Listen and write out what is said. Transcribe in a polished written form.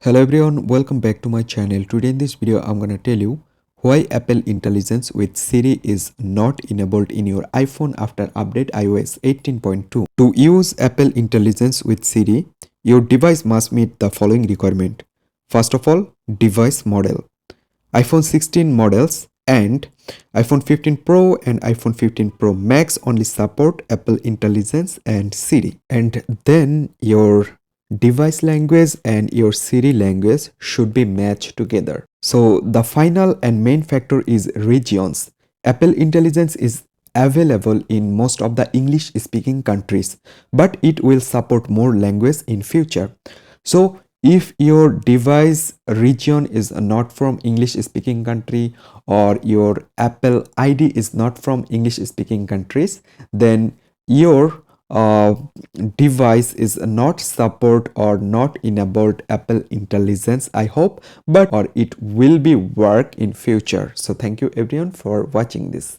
Hello everyone, welcome back to my channel. Today in this video I'm gonna tell you why Apple Intelligence with Siri is not enabled in your iPhone after update iOS 18.2. To use Apple Intelligence with Siri, your device must meet the following requirement. First of all, device model. iPhone 16 models and iPhone 15 Pro and iPhone 15 Pro Max only support Apple Intelligence and Siri. And then your device language and your Siri language should be matched together. So the final and main factor is regions. Apple Intelligence is available in most of the English speaking countries, but it will support more language in future. So if your device region is not from English speaking country or your Apple ID is not from English speaking countries, then your device is not support or not enabled Apple Intelligence, I hope, but or it will be work in future. So thank you everyone for watching this.